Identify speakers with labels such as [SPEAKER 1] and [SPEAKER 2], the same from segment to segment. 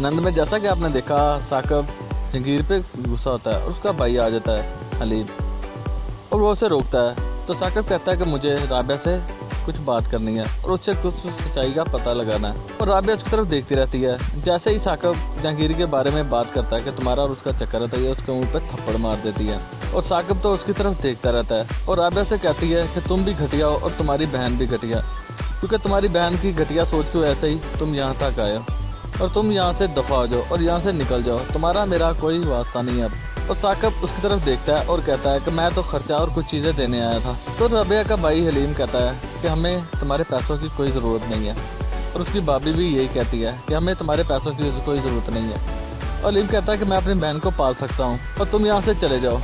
[SPEAKER 1] नंद में जैसा कि आपने देखा, साकिब जंगीर पे गुस्सा होता है और उसका भाई आ जाता है हलीम, और वो उसे रोकता है। तो साकिब कहता है कि मुझे राबिया से कुछ बात करनी है और उससे कुछ सच्चाई का पता लगाना है। और राबिया उसकी तरफ देखती रहती है। जैसे ही साकिब जहांगीर के बारे में बात करता है कि तुम्हारा और उसका चक्कर है, तो ये उसके मुंह पे थप्पड़ मार देती है। और साकिब तो उसकी तरफ देखता रहता है और राबिया से कहती है कि तुम भी घटिया हो और तुम्हारी बहन भी घटिया, क्योंकि तुम्हारी बहन की घटिया सोच की वजह से ही तुम यहाँ तक आए हो, और तुम यहाँ से दफ़ा हो जाओ और यहाँ से निकल जाओ, तुम्हारा मेरा कोई वास्ता नहीं है अब। और साकिब उसकी तरफ देखता है और कहता है कि मैं तो खर्चा और कुछ चीज़ें देने आया था। तो राबिया का भाई हलीम कहता है कि हमें तुम्हारे पैसों की कोई ज़रूरत नहीं है, और उसकी भाभी भी यही कहती है कि हमें तुम्हारे पैसों की कोई ज़रूरत नहीं है। और हलीम कहता है कि मैं अपनी बहन को पाल सकता हूँ और तुम यहाँ से चले जाओ।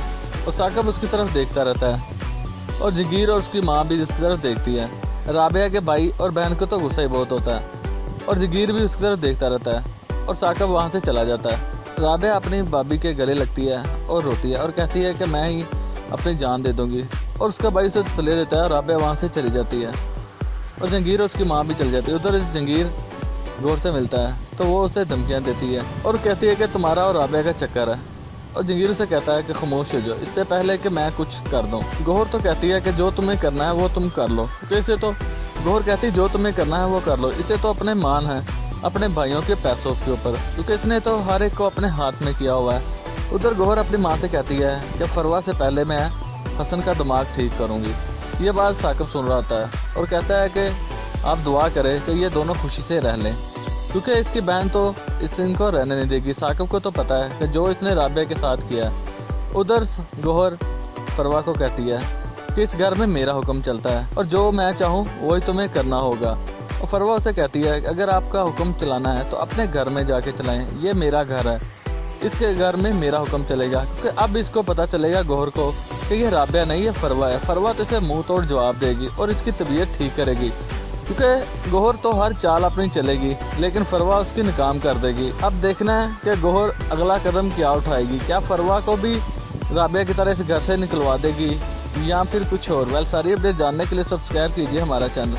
[SPEAKER 1] और साकिब उसकी तरफ देखता रहता है और जंगीर और उसकी माँ भी उसकी तरफ देखती है। राबिया के भाई और बहन को तो गुस्सा ही बहुत होता है और जंगीर भी उसकी तरफ देखता रहता है और साकिब वहाँ से चला जाता है। राबिया अपनी भाभी के गले लगती है और रोती है और कहती है कि मैं ही अपनी जान दे दूंगी, और उसका भाई उसे तसल्ली देता है और राबिया वहाँ से चली जाती है और जंगीर और उसकी माँ भी चली जाती है। उधर जंगीर गौहर से मिलता है तो वो उसे धमकियाँ देती है और कहती है कि तुम्हारा और राबिया का चक्कर है, और जंगीर उसे कहता है कि खामोश हो जाओ इससे पहले कि मैं कुछ कर दूँ। गौहर तो कहती है कि जो तुम्हें करना है वो तुम कर लो, क्योंकि इसे तो गौहर कहती है जो तुम्हें करना है वो कर लो, इसे तो अपने मान है अपने भाइयों के पैसों के ऊपर, क्योंकि इसने तो हर एक को अपने हाथ में किया हुआ है। उधर गौहर अपनी माँ से कहती है कि फरवा से पहले मैं हसन का दिमाग ठीक करूँगी। ये बात साकिब सुन रहा होता है और कहता है कि आप दुआ करें कि ये दोनों खुशी से रह लें, क्योंकि इसकी बहन तो इनको रहने नहीं देगी। साकिब को तो पता है कि जो इसने राबिया के साथ किया। उधर गौहर फरवा को कहती है कि इस घर में मेरा हुक्म चलता है और जो मैं चाहूँ वही तुम्हें करना होगा। और फरवा उसे कहती है कि अगर आपका हुक्म चलाना है तो अपने घर में जाके चलाएं, ये मेरा घर है, इसके घर में मेरा हुक्म चलेगा। क्योंकि अब इसको पता चलेगा गौहर को कि ये राबिया नहीं है फरवा है। फरवा तो इसे मुंह तोड़ जवाब देगी और इसकी तबीयत ठीक करेगी, क्योंकि गौहर तो हर चाल अपनी चलेगी लेकिन फरवा उसकी नाकाम कर देगी। अब देखना है कि गौहर अगला कदम क्या उठाएगी, क्या फरवा को भी राबिया की तरह इस घर से निकलवा देगी या फिर कुछ और। सारी अपडेट जानने के लिए सब्सक्राइब कीजिए हमारा चैनल।